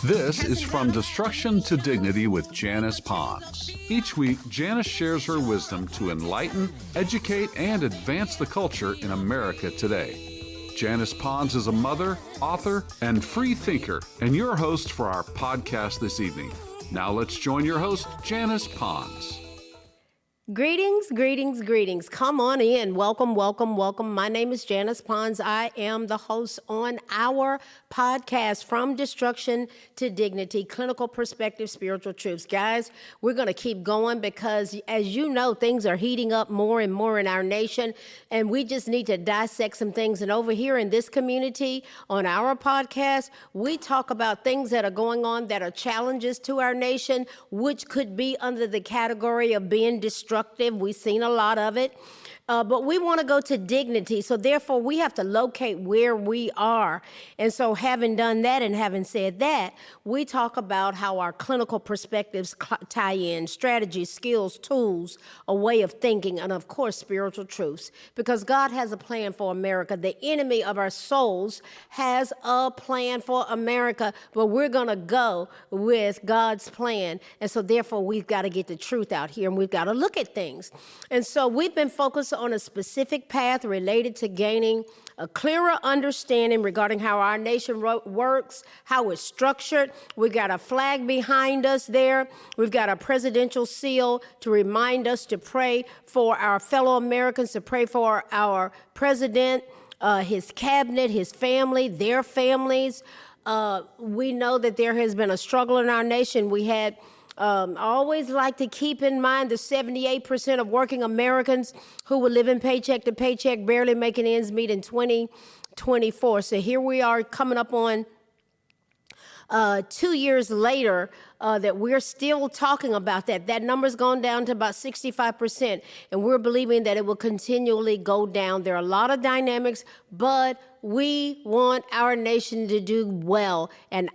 This is From Destruction to Dignity with Janice Pons. Each week, Janice shares her wisdom to enlighten, educate, and advance the culture in America today. Janice Pons is a mother, author, and free thinker, and your host for our podcast this evening. Now let's join your host, Janice Pons. Greetings, greetings, greetings. Come on in. Welcome, welcome, welcome. My name is Janice Pons. I am the host on our podcast, From Destruction to Dignity, Clinical Perspective, Spiritual Truths. Guys, we're going to keep going because, as you know, things are heating up more and more in our nation, and we just need to dissect some things. And over here in this community, on our podcast, we talk about things that are going on that are challenges to our nation, which could be under the category of being destructive. We've seen a lot of it, but we want to go to dignity. So therefore, we have to locate where we are. And so having done that and having said that, we talk about how our clinical perspectives tie in, strategies, skills, tools, a way of thinking, and of course, spiritual truths. Because God has a plan for America. The enemy of our souls has a plan for America, but we're going to go with God's plan. And so therefore, we've got to get the truth out here, and we've got to look at things. And so we've been focused on a specific path related to gaining a clearer understanding regarding how our nation works, how it's structured. We've got a flag behind us there. We've got a presidential seal to remind us to pray for our fellow Americans, to pray for our president, his cabinet, his family, their families. We know that there has been a struggle in our nation. We had I always like to keep in mind the 78% of working Americans who were living paycheck to paycheck, barely making ends meet in 2024. So here we are coming up on 2 years later that we're still talking about that. That number's gone down to about 65%, and we're believing that it will continually go down. There are a lot of dynamics, but we want our nation to do well. And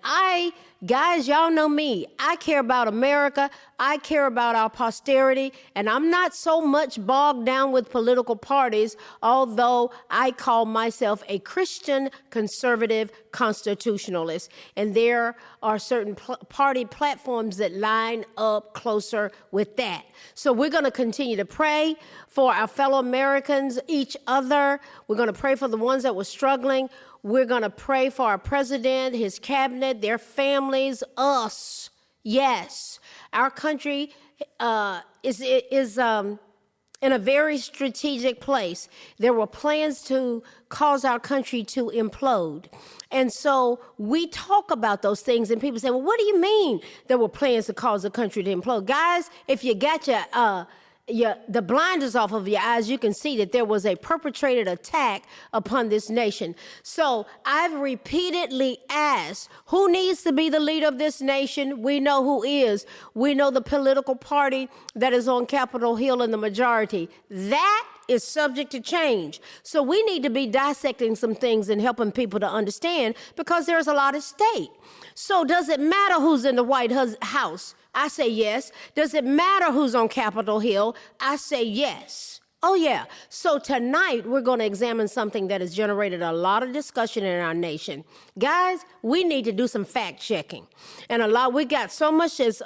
guys, y'all know me. I care about America. I care about our posterity. And I'm not so much bogged down with political parties, although I call myself a Christian conservative constitutionalist. And there are certain party platforms that line up closer with that. So we're going to continue to pray for our fellow Americans, each other. We're going to pray for the ones that were struggling. We're going to pray for our president, his cabinet, their families, us. Yes, our country is in a very strategic place. There were plans to cause our country to implode. And so we talk about those things, and people say, well, what do you mean there were plans to cause the country to implode? Guys, if you got the blinders off of your eyes, you can see that there was a perpetrated attack upon this nation. So I've repeatedly asked, who needs to be the leader of this nation? We know who is. We know the political party that is on Capitol Hill in the majority. That is subject to change. So we need to be dissecting some things and helping people to understand, because there's a lot at stake. So does it matter who's in the White House? I say yes. Does it matter who's on Capitol Hill? I say yes. Oh, yeah. So tonight, we're going to examine something that has generated a lot of discussion in our nation. Guys, we need to do some fact checking. And we got so much that's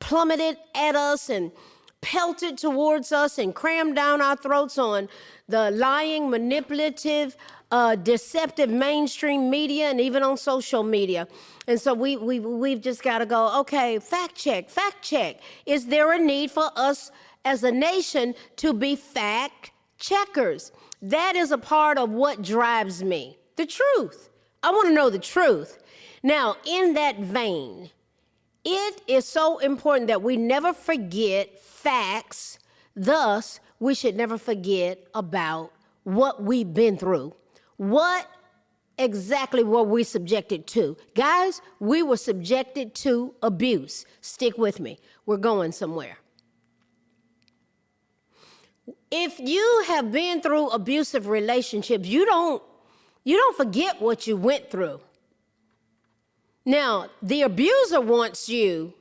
plummeted at us and pelted towards us and crammed down our throats on the lying, manipulative, deceptive mainstream media and even on social media. And so we've just got to go, okay, fact check. Is there a need for us as a nation to be fact checkers? That is a part of what drives me. The truth. I want to know the truth. Now, in that vein, it is so important that we never forget facts. Thus, we should never forget about what we've been through. What exactly were we subjected to? Guys, we were subjected to abuse. Stick with me. We're going somewhere. If you have been through abusive relationships, you don't forget what you went through. Now, the abuser wants you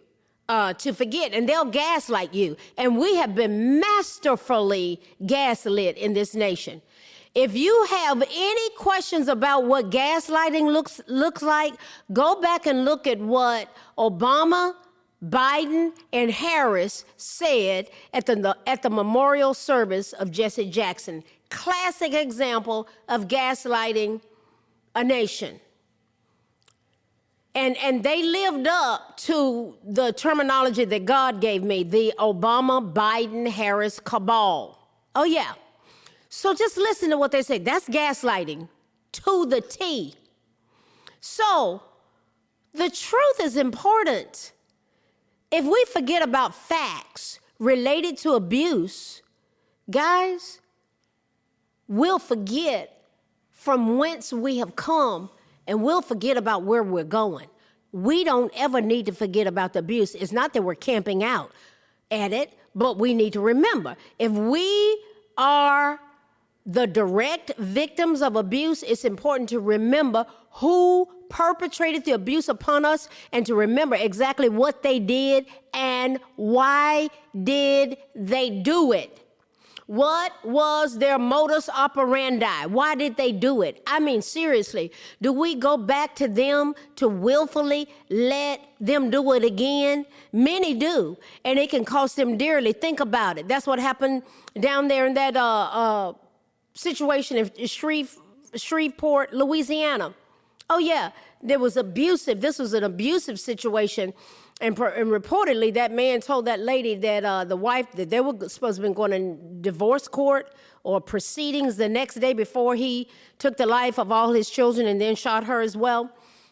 to forget, and they'll gaslight you. And we have been masterfully gaslit in this nation. If you have any questions about what gaslighting looks like, go back and look at what Obama, Biden, and Harris said at the memorial service of Jesse Jackson. Classic example of gaslighting a nation. And they lived up to the terminology that God gave me, the Obama, Biden, Harris cabal. Oh, yeah. So just listen to what they say. That's gaslighting to the T. So the truth is important. If we forget about facts related to abuse, guys, we'll forget from whence we have come, and we'll forget about where we're going. We don't ever need to forget about the abuse. It's not that we're camping out at it, but we need to remember, if we are the direct victims of abuse, it's important to remember who perpetrated the abuse upon us and to remember exactly what they did and why did they do it. What was their modus operandi? Why did they do it? I mean, seriously, do we go back to them to willfully let them do it again? Many do, and it can cost them dearly. Think about it. That's what happened down there in that situation in Shreveport, Louisiana. Oh, yeah, there was abusive. This was an abusive situation. And reportedly, that man told that lady that the wife, that they were supposed to be going to divorce court or proceedings the next day before he took the life of all his children and then shot her as well.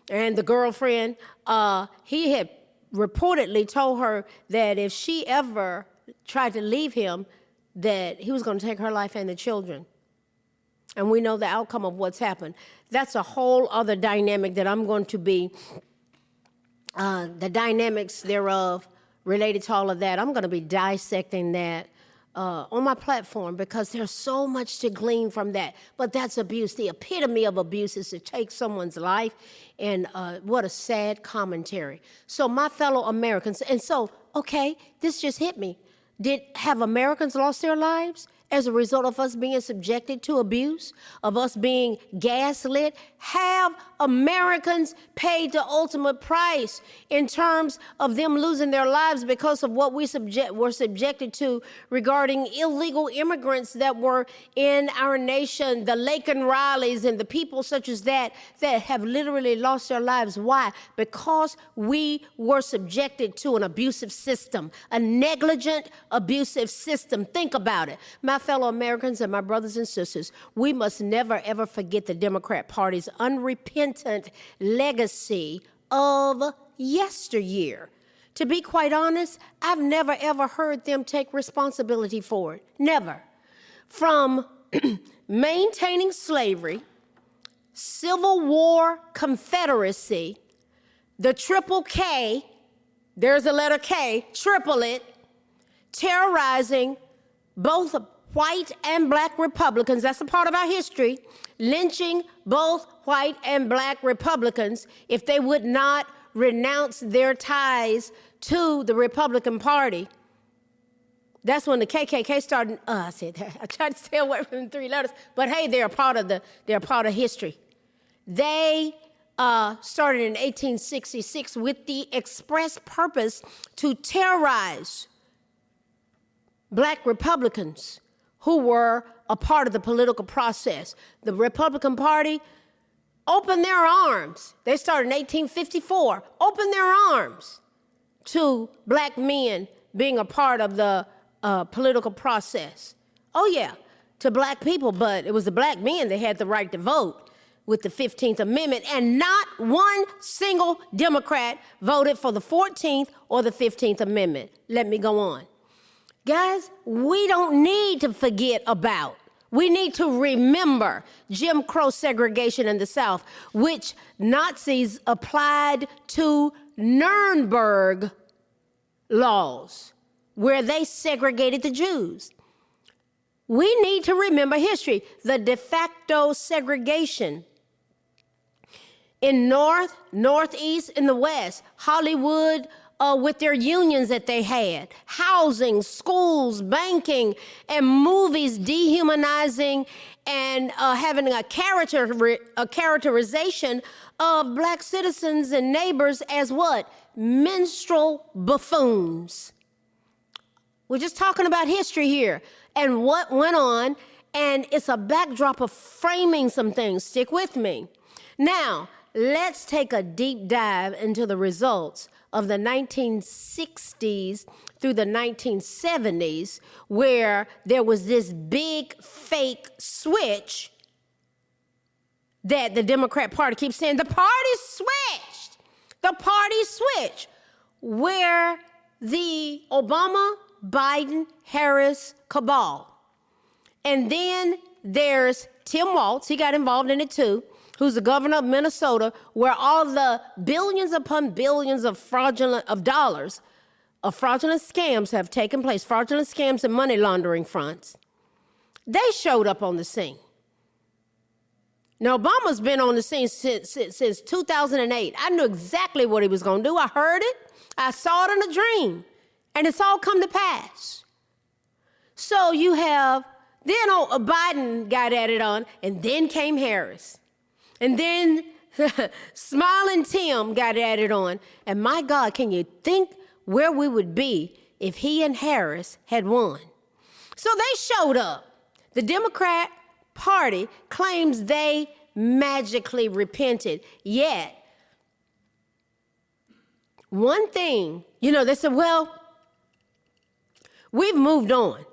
And the girlfriend, he had reportedly told her that if she ever tried to leave him, that he was going to take her life and the children. And we know the outcome of what's happened. That's a whole other dynamic that I'm going to be the dynamics thereof related to all of that. I'm going to be dissecting that on my platform because there's so much to glean from that. But that's abuse. The epitome of abuse is to take someone's life, and what a sad commentary. So my fellow Americans, and so, okay, this just hit me. Have Americans lost their lives as a result of us being subjected to abuse, of us being gaslit? Have Americans paid the ultimate price in terms of them losing their lives because of what we were subjected to regarding illegal immigrants that were in our nation, the Laken Rileys and the people such as that have literally lost their lives? Why? Because we were subjected to an abusive system, a negligent, abusive system. Think about it. My fellow Americans and my brothers and sisters, we must never, ever forget the Democrat Party's unrepentant legacy of yesteryear. To be quite honest, I've never, ever heard them take responsibility for it. Never. From maintaining slavery, Civil War Confederacy, the triple K, there's a letter K, triple it, terrorizing both white and black Republicans, that's a part of our history, lynching both white and black Republicans if they would not renounce their ties to the Republican Party. That's when the KKK started. I tried to stay away from the three letters, but hey, they're a part of history. They started in 1866 with the express purpose to terrorize black Republicans who were a part of the political process. The Republican Party opened their arms. They started in 1854, opened their arms to black men being a part of the political process. Oh yeah, to black people, but it was the black men that had the right to vote with the 15th Amendment, and not one single Democrat voted for the 14th or the 15th Amendment. Let me go on. Guys, we don't need to forget about. We need to remember Jim Crow segregation in the South, which Nazis applied to Nuremberg laws, where they segregated the Jews. We need to remember history. The de facto segregation in North, Northeast, and the West, Hollywood, with their unions that they had, housing, schools, banking, and movies dehumanizing and having a characterization of black citizens and neighbors as what? Minstrel buffoons. We're just talking about history here and what went on, and it's a backdrop of framing some things. Stick with me. Now, let's take a deep dive into the results of the 1960s through the 1970s, where there was this big fake switch that the Democrat Party keeps saying, the party switched, where the Obama, Biden, Harris cabal. And then there's Tim Walz, he got involved in it too, who's the governor of Minnesota, where all the billions upon billions of fraudulent scams have taken place, fraudulent scams and money laundering fronts. They showed up on the scene. Now, Obama's been on the scene since 2008. I knew exactly what he was going to do. I heard it. I saw it in a dream. And it's all come to pass. So you have, then Biden got at it on, and then came Harris. And then Smiling Tim got at it on. And my God, can you think where we would be if he and Harris had won? So they showed up. The Democrat Party claims they magically repented. Yet, one thing, they said, well, we've moved on.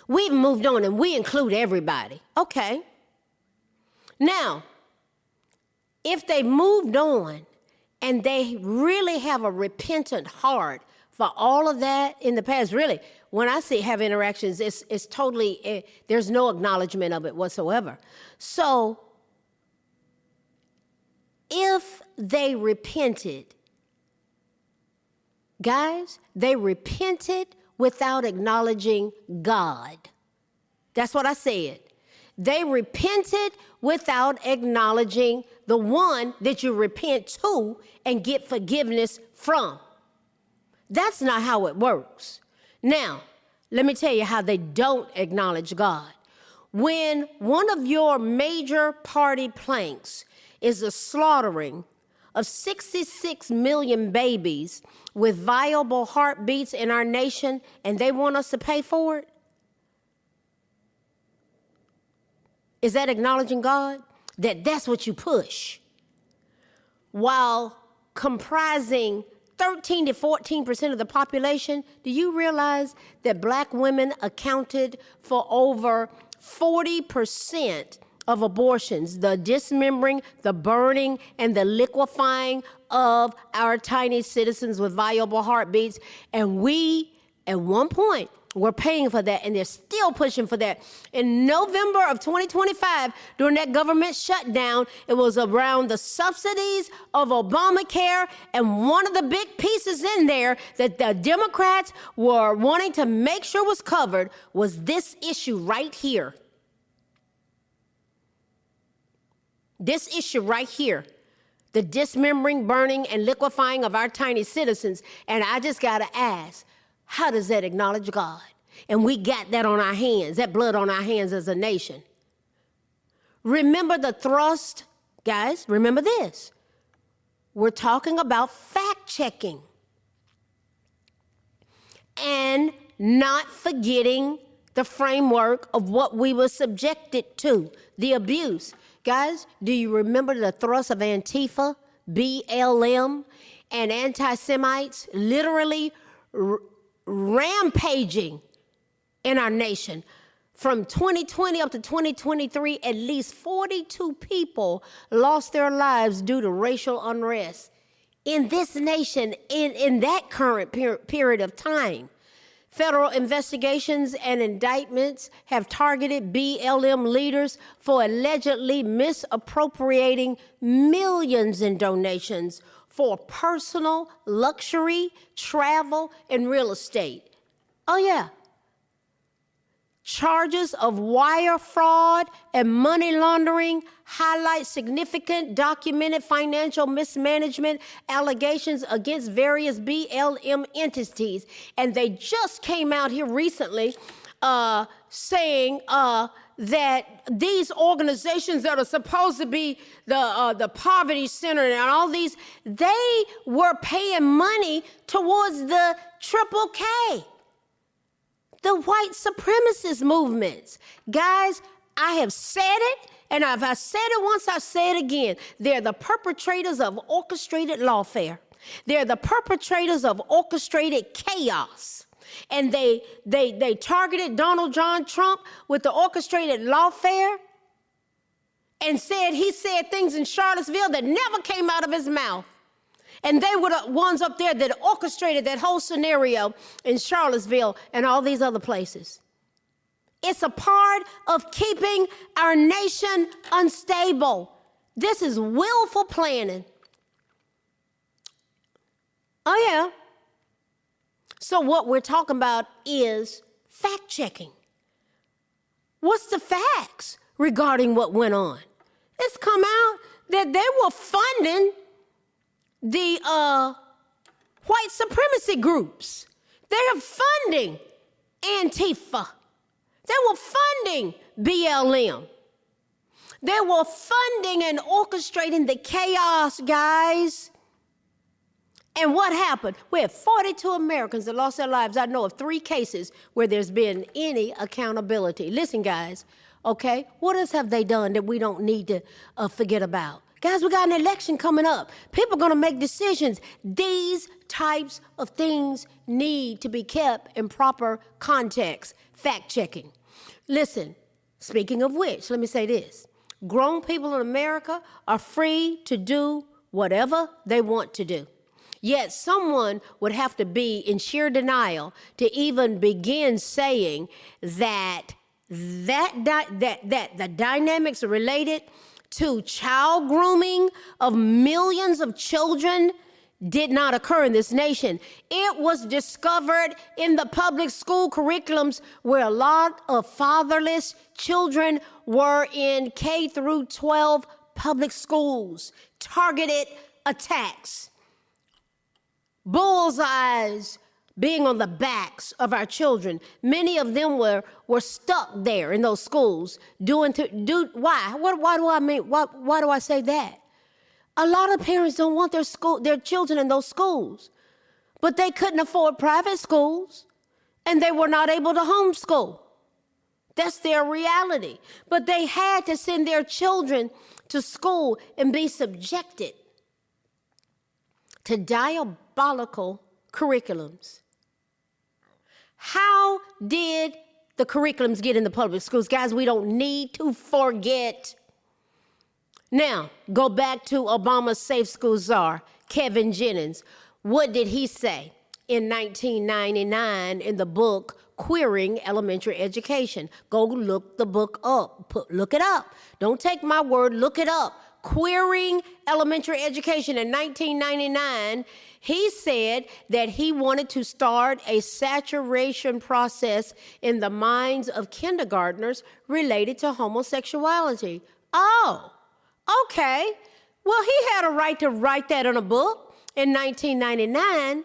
We've moved on, and we include everybody. Okay. Now, if they moved on and they really have a repentant heart for all of that in the past, really, when I have interactions, it's totally, there's no acknowledgement of it whatsoever. So, if they repented, guys, they repented without acknowledging God. That's what I said. They repented without acknowledging the one that you repent to and get forgiveness from. That's not how it works. Now, let me tell you how they don't acknowledge God. When one of your major party planks is the slaughtering of 66 million babies with viable heartbeats in our nation, and they want us to pay for it? Is that acknowledging God? That's what you push. While comprising 13 to 14% of the population, do you realize that black women accounted for over 40% of abortions, the dismembering, the burning, and the liquefying of our tiny citizens with viable heartbeats? And we, at one point, were paying for that, and they're still pushing for that. In November of 2025, during that government shutdown, it was around the subsidies of Obamacare, and one of the big pieces in there that the Democrats were wanting to make sure was covered was this issue right here. This issue right here. The dismembering, burning, and liquefying of our tiny citizens. And I just got to ask, how does that acknowledge God? And we got that on our hands, that blood on our hands as a nation. Remember the thrust, guys, remember this. We're talking about fact-checking and not forgetting the framework of what we were subjected to, the abuse. Guys, do you remember the thrust of Antifa, BLM, and anti-Semites literally rampaging in our nation? From 2020 up to 2023, at least 42 people lost their lives due to racial unrest in this nation in that current period of time. Federal investigations and indictments have targeted BLM leaders for allegedly misappropriating millions in donations for personal luxury, travel, and real estate. Oh, yeah. Charges of wire fraud and money laundering highlight significant documented financial mismanagement allegations against various BLM entities. And they just came out here recently saying that these organizations that are supposed to be the poverty center and all these, they were paying money towards the Triple K. The white supremacist movements. Guys, I have said it, and if I said it once, I'll say it again. They're the perpetrators of orchestrated lawfare. They're the perpetrators of orchestrated chaos. And they targeted Donald John Trump with the orchestrated lawfare and he said things in Charlottesville that never came out of his mouth. And they were the ones up there that orchestrated that whole scenario in Charlottesville and all these other places. It's a part of keeping our nation unstable. This is willful planning. Oh, yeah. So what we're talking about is fact-checking. What's the facts regarding what went on? It's come out that they were funding the white supremacy groups. They're funding Antifa. They were funding BLM. They were funding and orchestrating the chaos, guys. And what happened? We had 42 Americans that lost their lives. I know of 3 cases where there's been any accountability. Listen, guys, okay? What else have they done that we don't need to forget about? Guys, we got an election coming up. People are going to make decisions. These types of things need to be kept in proper context. Fact-checking. Listen, speaking of which, let me say this. Grown people in America are free to do whatever they want to do. Yet someone would have to be in sheer denial to even begin saying that the dynamics related to child grooming of millions of children did not occur in this nation. It was discovered in the public school curriculums where a lot of fatherless children were in K through 12 public schools. Targeted attacks. Bullseyes being on the backs of our children. Many of them were stuck there in those schools why? Why do I mean? Why do I say that? A lot of parents don't want their children in those schools, but they couldn't afford private schools, and they were not able to homeschool. That's their reality. But they had to send their children to school and be subjected to diabolical curriculums. How did the curriculums get in the public schools? Guys, we don't need to forget. Now, go back to Obama's safe school czar, Kevin Jennings. What did he say in 1999 in the book, Queering Elementary Education? Go look the book up. Look it up. Don't take my word. Look it up. Queering Elementary Education in 1999, he said that he wanted to start a saturation process in the minds of kindergartners related to homosexuality. Oh, okay. Well, he had a right to write that in a book in 1999.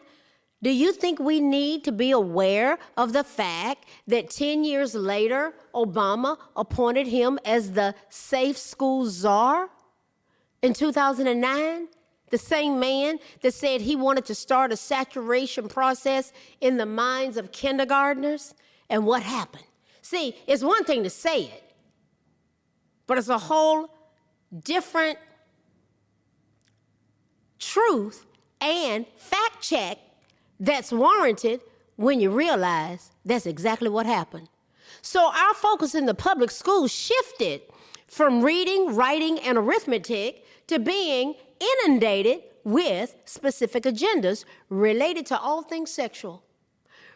Do you think we need to be aware of the fact that 10 years later, Obama appointed him as the safe school czar? In 2009, the same man that said he wanted to start a saturation process in the minds of kindergartners. And what happened? See, it's one thing to say it, but it's a whole different truth and fact check that's warranted when you realize that's exactly what happened. So our focus in the public schools shifted from reading, writing, and arithmetic to being inundated with specific agendas related to all things sexual.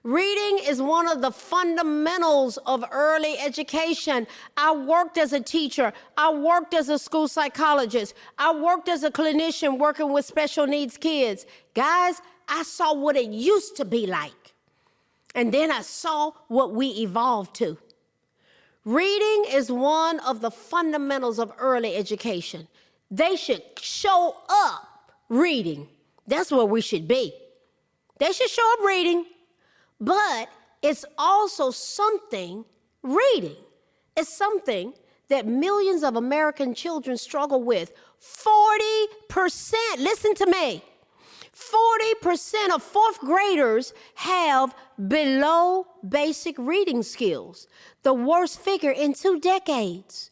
Reading is one of the fundamentals of early education. I worked as a teacher. I worked as a school psychologist. I worked as a clinician working with special needs kids. Guys, I saw what it used to be like. And then I saw what we evolved to. Reading is one of the fundamentals of early education. They should show up reading. That's where we should be. They should show up reading, but it's also something, reading is something that millions of American children struggle with. 40%, listen to me, 40% of fourth graders have below basic reading skills, the worst figure in 2 decades,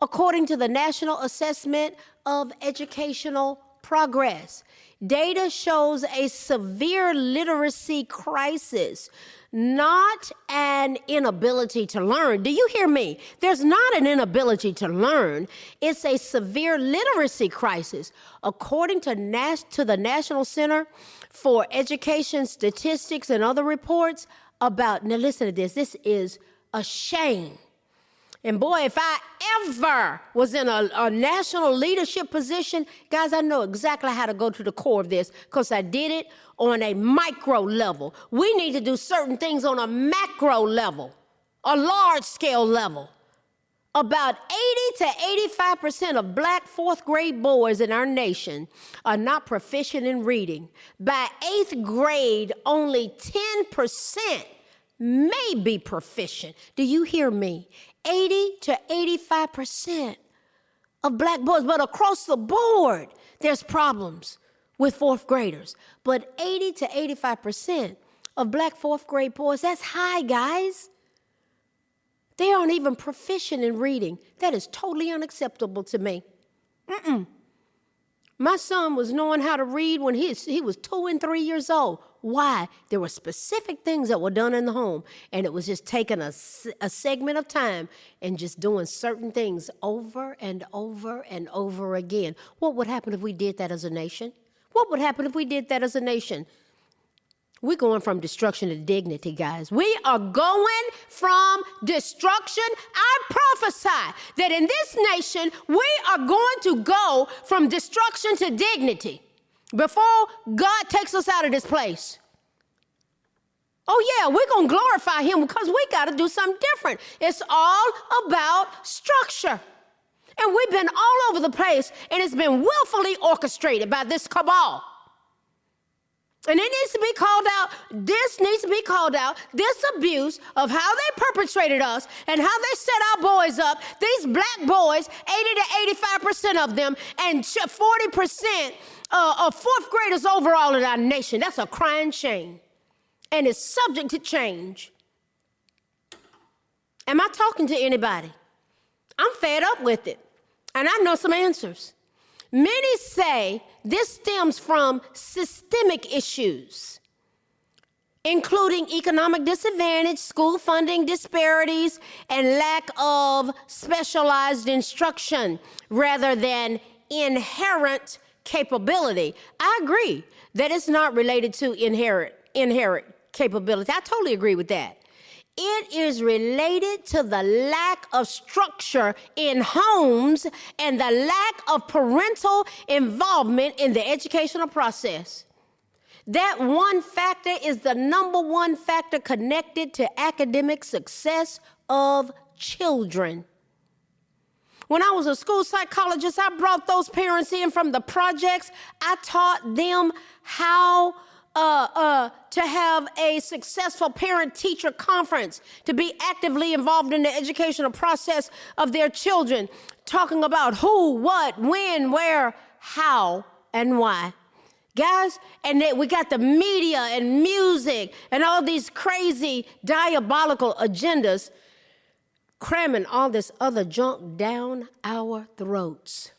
according to the National Assessment of Educational Progress. Data shows a severe literacy crisis, not an inability to learn. Do you hear me? There's not an inability to learn. It's a severe literacy crisis. According to the National Center for Education Statistics and other reports about, now listen to this is a shame. And boy, if I ever was in a national leadership position, guys, I know exactly how to go to the core of this because I did it on a micro level. We need to do certain things on a macro level, a large scale level. About 80 to 85% of black fourth grade boys in our nation are not proficient in reading. By 8th grade, only 10% may be proficient. Do you hear me? 80 to 85% of black boys, but across the board, there's problems with fourth graders. But 80 to 85% of black fourth grade boys, that's high, guys. They aren't even proficient in reading. That is totally unacceptable to me. My son was knowing how to read when he was 2 and 3 years old. Why? There were specific things that were done in the home, and it was just taking a segment of time and just doing certain things over and over and over again. What would happen if we did that as a nation? What would happen if we did that as a nation? We're going from destruction to dignity, guys. We are going from destruction. I prophesy that in this nation, we are going to go from destruction to dignity before God takes us out of this place. Oh, yeah, we're going to glorify him because we got to do something different. It's all about structure. And we've been all over the place, and it's been willfully orchestrated by this cabal. And it needs to be called out. This needs to be called out. This abuse of how they perpetrated us and how they set our boys up. These black boys, 80 to 85% of them, and 40% of fourth graders overall in our nation. That's a crying shame. And it's subject to change. Am I talking to anybody? I'm fed up with it. And I know some answers. Many say this stems from systemic issues, including economic disadvantage, school funding disparities, and lack of specialized instruction rather than inherent capability. I agree that it's not related to inherent capability. I totally agree with that. It is related to the lack of structure in homes and the lack of parental involvement in the educational process. That one factor is the number one factor connected to academic success of children. When I was a school psychologist, I brought those parents in from the projects. I taught them how to have a successful parent-teacher conference, to be actively involved in the educational process of their children, talking about who, what, when, where, how, and why. Guys, and we got the media and music and all these crazy diabolical agendas cramming all this other junk down our throats.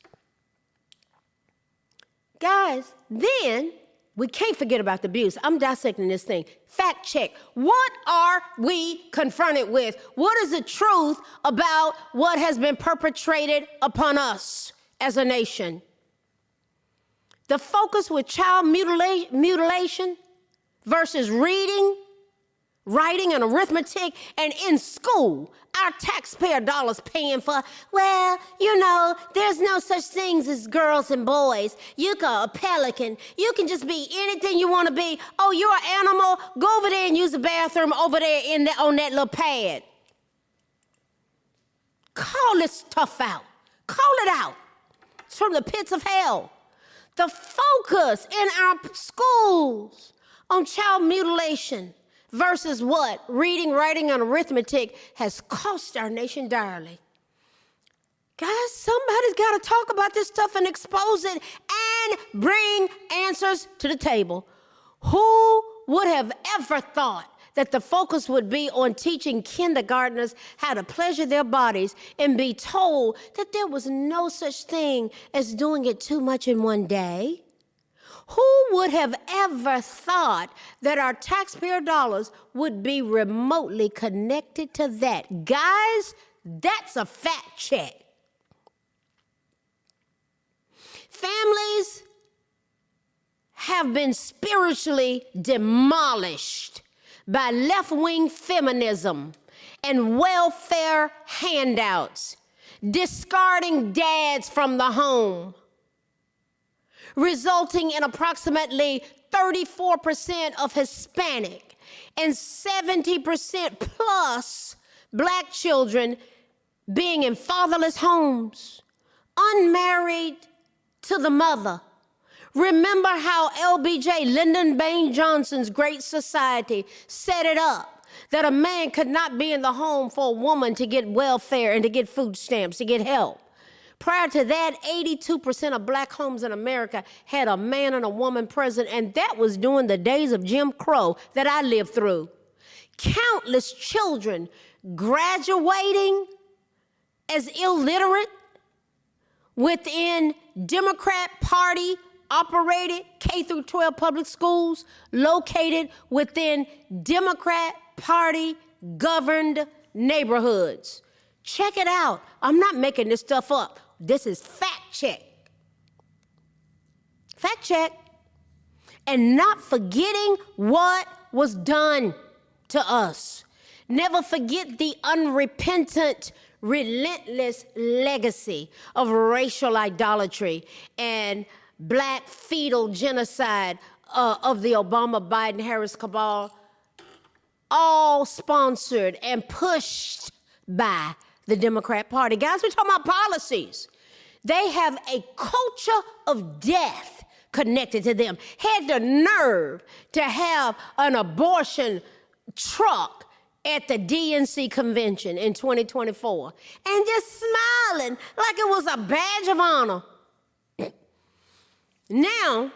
Guys, then we can't forget about the abuse. I'm dissecting this thing. Fact check. What are we confronted with? What is the truth about what has been perpetrated upon us as a nation? The focus with child mutilation versus reading, writing, and arithmetic, and in school, our taxpayer dollars paying for, well, you know, there's no such things as girls and boys. You can a pelican. You can just be anything you want to be. Oh, you're an animal? Go over there and use the bathroom over there on that little pad. Call this stuff out. Call it out. It's from the pits of hell. The focus in our schools on child mutilation versus what? Reading, writing, and arithmetic has cost our nation direly. Guys, somebody's got to talk about this stuff and expose it and bring answers to the table. Who would have ever thought that the focus would be on teaching kindergartners how to pleasure their bodies and be told that there was no such thing as doing it too much in one day? Who would have ever thought that our taxpayer dollars would be remotely connected to that? Guys, that's a fact check. Families have been spiritually demolished by left-wing feminism and welfare handouts, discarding dads from the home, resulting in approximately 34% of Hispanic and 70% plus Black children being in fatherless homes, unmarried to the mother. Remember how LBJ, Lyndon Baines Johnson's Great Society, set it up that a man could not be in the home for a woman to get welfare and to get food stamps, to get help. Prior to that, 82% of Black homes in America had a man and a woman present, and that was during the days of Jim Crow that I lived through. Countless children graduating as illiterate within Democrat Party operated K through 12 public schools located within Democrat Party governed neighborhoods. Check it out. I'm not making this stuff up. This is fact check. Fact check. And not forgetting what was done to us. Never forget the unrepentant, relentless legacy of racial idolatry and Black fetal genocide of the Obama, Biden, Harris cabal, all sponsored and pushed by the Democrat Party. Guys, we're talking about policies. They have a culture of death connected to them. Had the nerve to have an abortion truck at the DNC convention in 2024 and just smiling like it was a badge of honor. Now,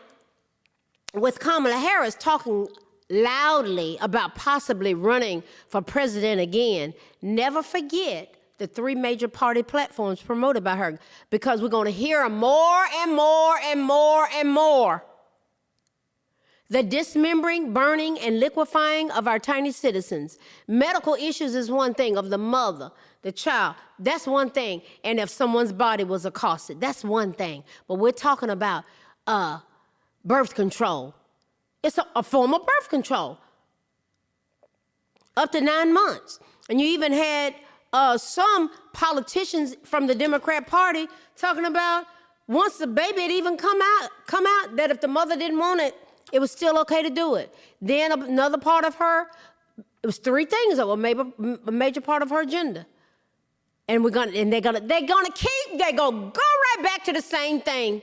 with Kamala Harris talking loudly about possibly running for president again, never forget the three major party platforms promoted by her, because we're going to hear more and more and more and more. The dismembering, burning, and liquefying of our tiny citizens. Medical issues is one thing, of the mother, the child, that's one thing. And if someone's body was accosted, that's one thing. But we're talking about birth control. It's a form of birth control. Up to 9 months. And you even had some politicians from the Democrat Party talking about once the baby had even come out, that if the mother didn't want it, it was still okay to do it. Then another part of her, it was 3 things that were a major part of her agenda. And they're gonna go right back to the same thing.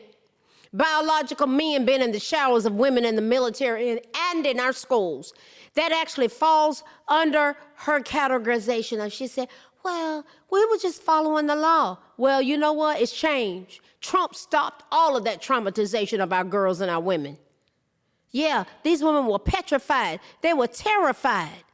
Biological men being in the showers of women in the military and in our schools. That actually falls under her categorization. And she said, well, we were just following the law. Well, you know what? It's changed. Trump stopped all of that traumatization of our girls and our women. Yeah, these women were petrified. They were terrified.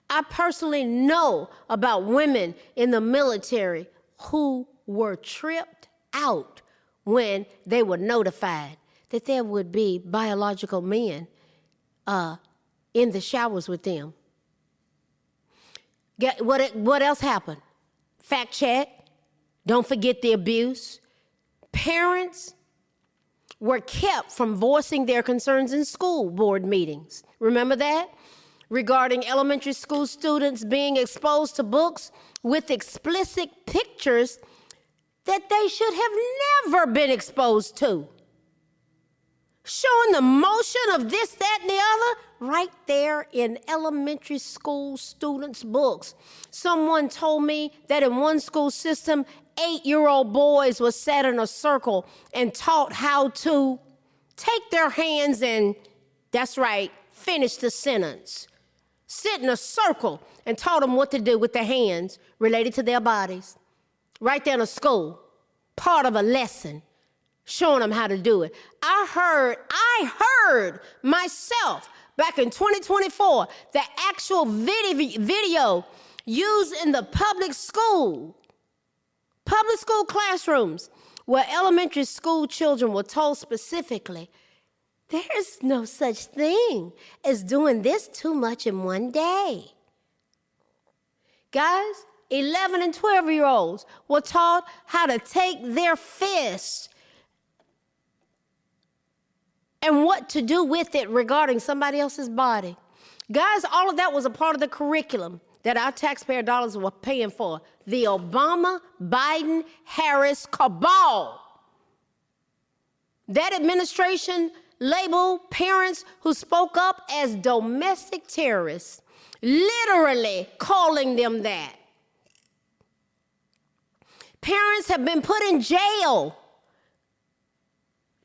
I personally know about women in the military who were tripped out when they were notified that there would be biological men in the showers with them. What else happened? Fact check. Don't forget the abuse. Parents were kept from voicing their concerns in school board meetings. Remember that? Regarding elementary school students being exposed to books with explicit pictures that they should have never been exposed to. showing the motion of this, that, and the other, right there in elementary school students' books. Someone told me that in one school system, 8-year-old boys were sat in a circle and taught how to take their hands and, that's right, finish the sentence. Sit in a circle and taught them what to do with their hands related to their bodies. Right there in a school, part of a lesson, showing them how to do it. I heard myself back in 2024, the actual video used in the public school classrooms, where elementary school children were told specifically, there's no such thing as doing this too much in one day. Guys, 11 and 12-year-olds were taught how to take their fists and what to do with it regarding somebody else's body. Guys, all of that was a part of the curriculum that our taxpayer dollars were paying for. The Obama, Biden, Harris cabal. That administration labeled parents who spoke up as domestic terrorists, literally calling them that. Parents have been put in jail.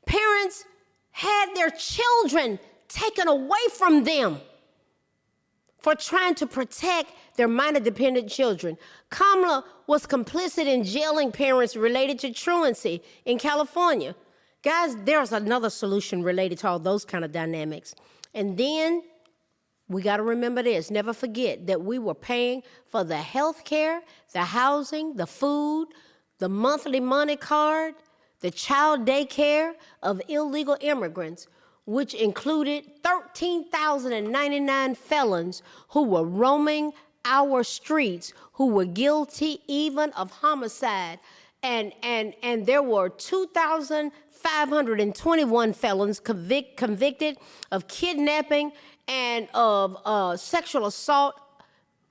Parents had their children taken away from them for trying to protect their minor-dependent children. Kamala was complicit in jailing parents related to truancy in California. Guys, there's another solution related to all those kind of dynamics. And then we got to remember this. Never forget that we were paying for the health care, the housing, the food, the monthly money card, the child daycare of illegal immigrants, which included 13,099 felons who were roaming our streets, who were guilty even of homicide. And there were 2,521 felons convicted of kidnapping and of sexual assault,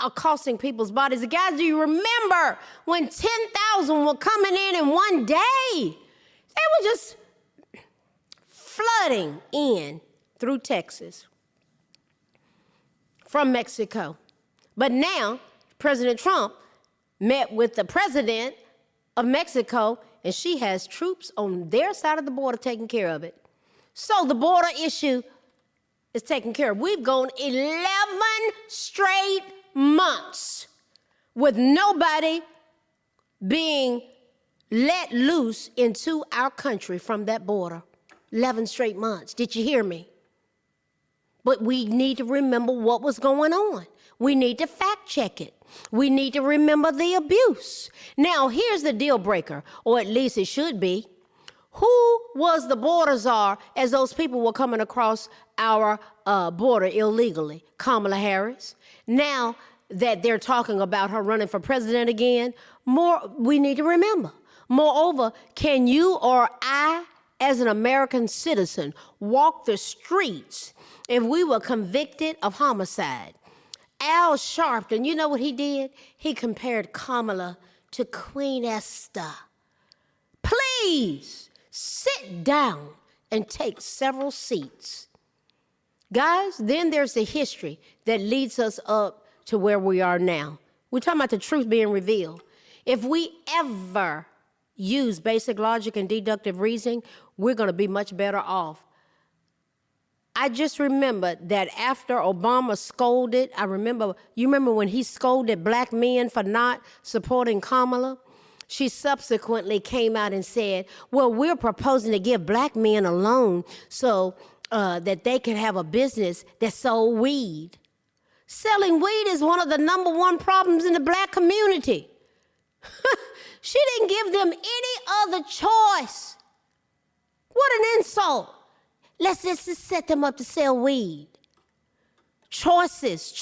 accosting people's bodies. Guys, do you remember when 10,000 were coming in one day? They were just flooding in through Texas from Mexico. But now, President Trump met with the president of Mexico, and she has troops on their side of the border taking care of it. So the border issue is taken care of. We've gone 11 straight months with nobody being let loose into our country from that border. 11 straight months. Did you hear me? But we need to remember what was going on. We need to fact check it. We need to remember the abuse. Now, here's the deal breaker, or at least it should be. Who was the border czar as those people were coming across our border illegally? Kamala Harris. Now that they're talking about her running for president again, we need to remember. Moreover, can you or I, as an American citizen, walk the streets if we were convicted of homicide? Al Sharpton, you know what he did? He compared Kamala to Queen Esther. Please sit down and take several seats. Guys, then there's the history that leads us up to where we are now. We're talking about the truth being revealed. If we ever use basic logic and deductive reasoning, we're going to be much better off. I just remember that after Obama scolded, you remember when he scolded black men for not supporting Kamala? She subsequently came out and said, well, we're proposing to give black men a loan so that they can have a business that sold weed. Selling weed is one of the #1 problems in the black community. She didn't give them any other choice. What an insult. Let's just set them up to sell weed. Choices.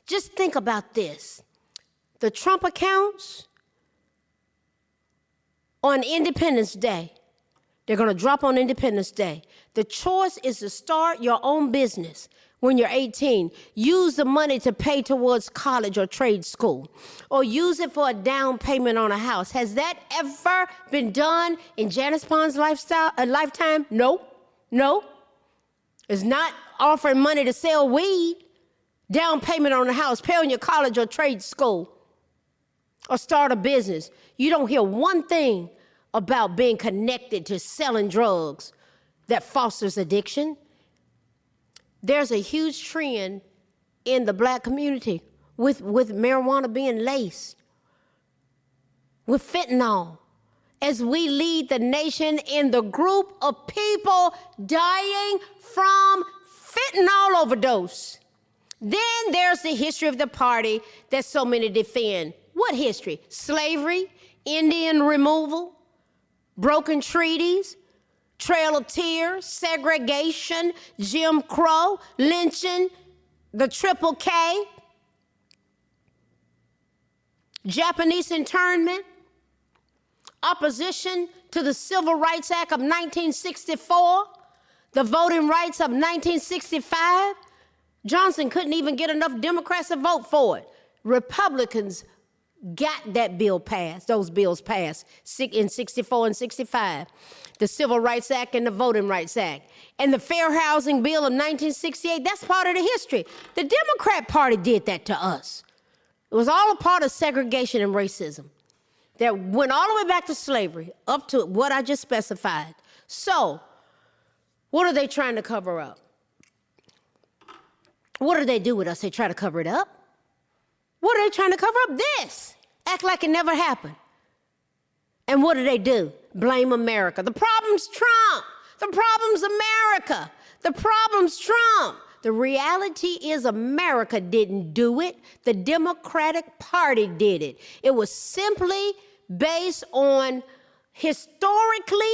Just think about this. The Trump accounts on Independence Day, they're going to drop on Independence Day. The choice is to start your own business when you're 18. Use the money to pay towards college or trade school, or use it for a down payment on a house. Has that ever been done in Janice Pond's lifetime? Nope. No. It's not offering money to sell weed, down payment on a house, pay on your college or trade school, or start a business. You don't hear one thing about being connected to selling drugs that fosters addiction. There's a huge trend in the black community with marijuana being laced with fentanyl, as we lead the nation in the group of people dying from fentanyl overdose. Then there's the history of the party that so many defend. What history? Slavery, Indian removal, broken treaties, Trail of Tears, segregation, Jim Crow, lynching, the Triple K, Japanese internment, opposition to the Civil Rights Act of 1964, the Voting Rights of 1965. Johnson couldn't even get enough Democrats to vote for it. Republicans got that bill passed, those bills passed in 64 and 65. The Civil Rights Act and the Voting Rights Act. And the Fair Housing Bill of 1968, that's part of the history. The Democrat Party did that to us. It was all a part of segregation and racism that went all the way back to slavery, up to what I just specified. So, what are they trying to cover up? What do they do with us? They try to cover it up. What are they trying to cover up? This. Act like it never happened. And what do? Blame America. The problem's Trump. The problem's America. The problem's Trump. The reality is America didn't do it. The Democratic Party did it. It was simply based on, historically,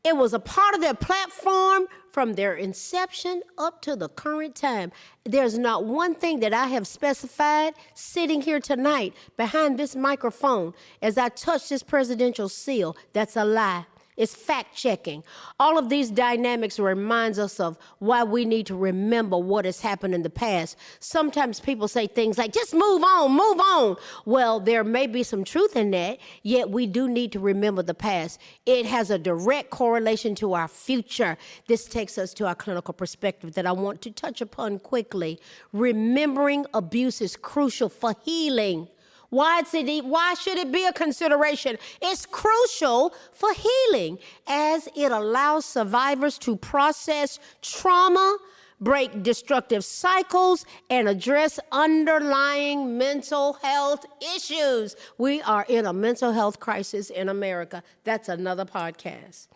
it was a part of their platform from their inception up to the current time. There's not one thing that I have specified sitting here tonight behind this microphone as I touch this presidential seal that's a lie. It's fact-checking. All of these dynamics reminds us of why we need to remember what has happened in the past. Sometimes people say things like, just move on, move on. Well, there may be some truth in that, yet we do need to remember the past. It has a direct correlation to our future. This takes us to our clinical perspective that I want to touch upon quickly. Remembering abuse is crucial for healing. Why should it be a consideration? It's crucial for healing as it allows survivors to process trauma, break destructive cycles, and address underlying mental health issues. We are in a mental health crisis in America. That's another podcast.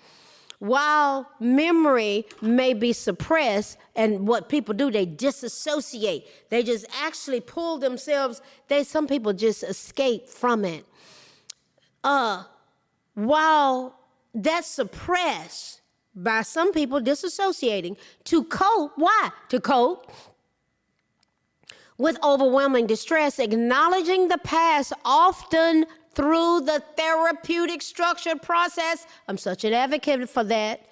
While memory may be suppressed, and what people do, they disassociate. They just actually pull themselves, some people just escape from it. While that's suppressed by some people disassociating, to cope, why? To cope with overwhelming distress, acknowledging the past often through the therapeutic structured process. I'm such an advocate for that.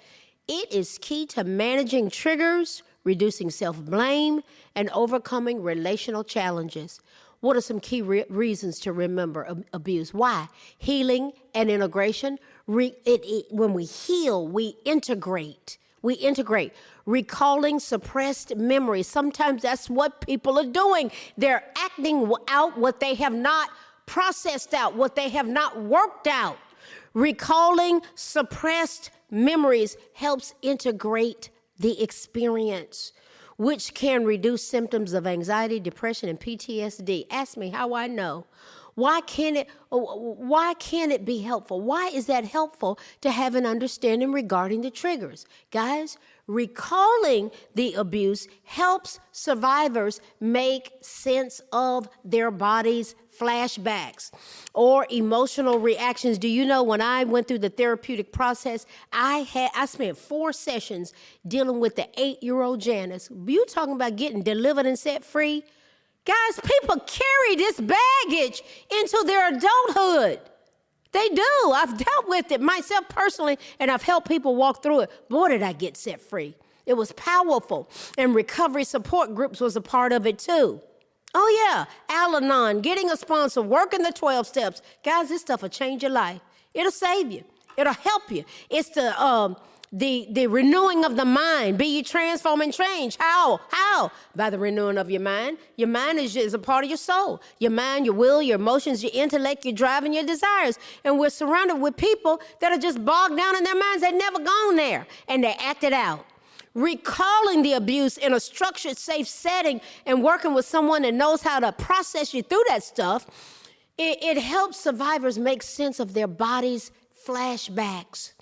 It is key to managing triggers, reducing self-blame, and overcoming relational challenges. What are some key reasons to remember abuse? Why? Healing and integration. When we heal, we integrate. Recalling suppressed memories. Sometimes that's what people are doing. They're acting out what they have not processed out, what they have not worked out. Recalling suppressed memories helps integrate the experience, which can reduce symptoms of anxiety, depression, and PTSD. Ask me how I know. Why can it be helpful? Why is that helpful to have an understanding regarding the triggers? Guys, recalling the abuse helps survivors make sense of their body's flashbacks or emotional reactions. Do you know when I went through the therapeutic process, I spent 4 sessions dealing with the 8-year-old Janice. You talking about getting delivered and set free? Guys, people carry this baggage into their adulthood. They do. I've dealt with it myself personally, and I've helped people walk through it. Boy, did I get set free. It was powerful. And recovery support groups was a part of it too. Oh yeah, Al-Anon, getting a sponsor, working the 12 steps. Guys, this stuff will change your life. It'll save you. It'll help you. It's the the renewing of the mind. Be ye transformed and changed. How? How? By the renewing of your mind. Your mind is a part of your soul. Your mind, your will, your emotions, your intellect, your drive, and your desires. And we're surrounded with people that are just bogged down in their minds. They've never gone there, and they act it out. Recalling the abuse in a structured, safe setting and working with someone that knows how to process you through that stuff, it helps survivors make sense of their body's flashbacks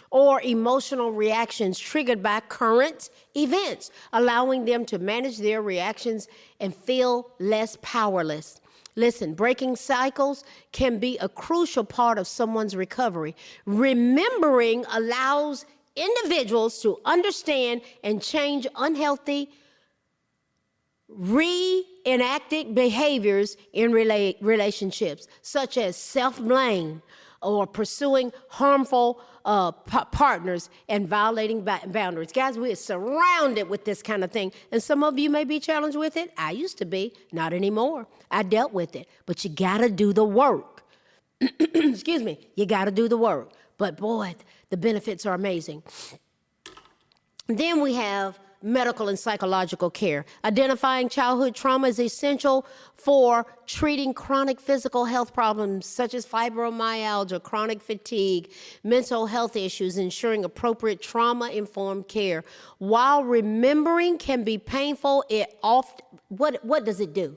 or emotional reactions triggered by current events, allowing them to manage their reactions and feel less powerless. Listen, breaking cycles can be a crucial part of someone's recovery. Remembering allows individuals to understand and change unhealthy, reenacted behaviors in relationships, such as self-blame or pursuing harmful partners and violating boundaries. Guys, we're surrounded with this kind of thing. And some of you may be challenged with it. I used to be, not anymore. I dealt with it. But you got to do the work. Excuse me. You got to do the work. But boy, the benefits are amazing. Then we have medical and psychological care. Identifying childhood trauma is essential for treating chronic physical health problems such as fibromyalgia, chronic fatigue, mental health issues, ensuring appropriate trauma-informed care. While remembering can be painful, what does it do?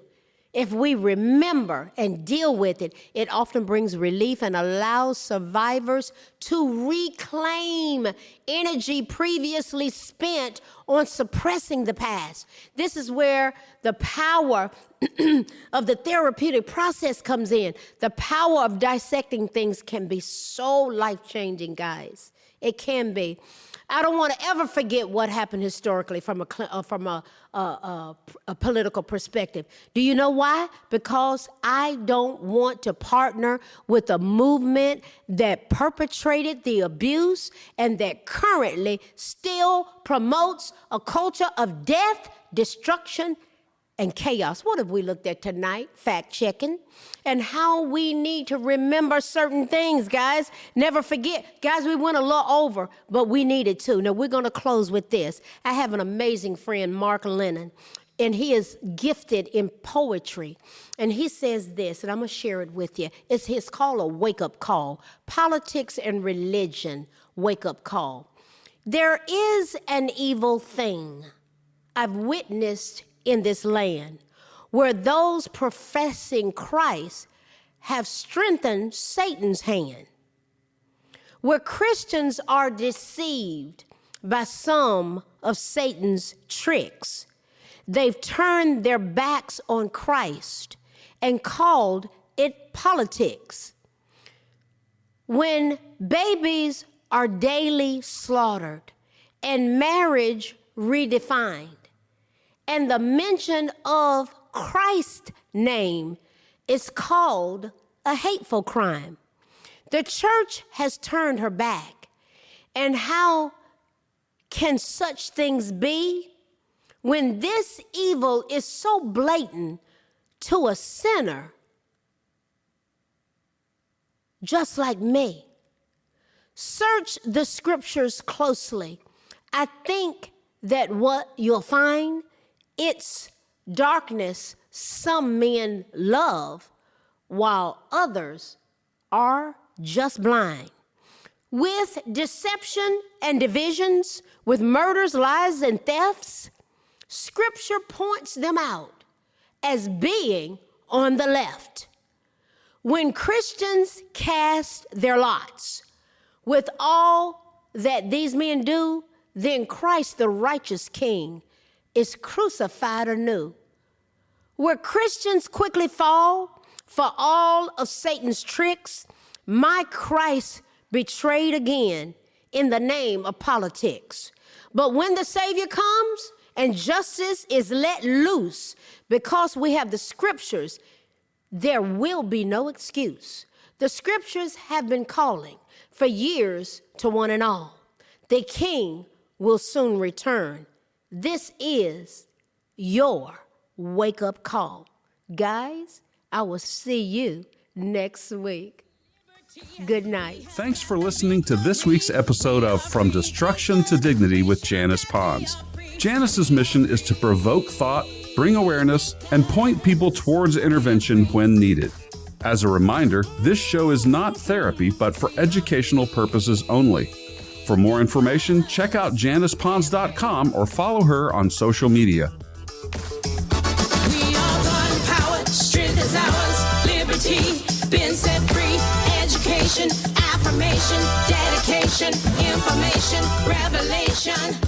If we remember and deal with it, it often brings relief and allows survivors to reclaim energy previously spent on suppressing the past. This is where the power of the therapeutic process comes in. The power of dissecting things can be so life-changing, guys. It can be. I don't want to ever forget what happened historically from a political perspective. Do you know why? Because I don't want to partner with a movement that perpetrated the abuse and that currently still promotes a culture of death, destruction, and chaos. What have we looked at tonight? Fact-checking. And how we need to remember certain things, guys. Never forget. Guys, we went a little over, but we needed to. Now, we're going to close with this. I have an amazing friend, Mark Lennon, and he is gifted in poetry. And he says this, and I'm going to share it with you. It's called a wake-up call. Politics and religion, wake-up call. There is an evil thing I've witnessed in this land where those professing Christ have strengthened Satan's hand, where Christians are deceived by some of Satan's tricks. They've turned their backs on Christ and called it politics. When babies are daily slaughtered and marriage redefined, and the mention of Christ's name is called a hateful crime. The church has turned her back. And how can such things be when this evil is so blatant to a sinner just like me? Search the scriptures closely. I think that what you'll find, it's darkness some men love, while others are just blind. With deception and divisions, with murders, lies, and thefts, Scripture points them out as being on the left. When Christians cast their lots with all that these men do, then Christ, the righteous King, is crucified anew. Where Christians quickly fall for all of Satan's tricks, my Christ betrayed again in the name of politics. But when the Savior comes and justice is let loose, because we have the scriptures, there will be no excuse. The scriptures have been calling for years to one and all. The King will soon return. This is your wake-up call. Guys, I will see you next week. Good night. Thanks for listening to this week's episode of From Destruction to Dignity with Janice Pons. Janice's mission is to provoke thought, bring awareness, and point people towards intervention when needed. As a reminder, this show is not therapy, but for educational purposes only. For more information, check out JanicePons.com or follow her on social media. We are one power, strength is ours, liberty, been set free, education, affirmation, dedication, information, revelation.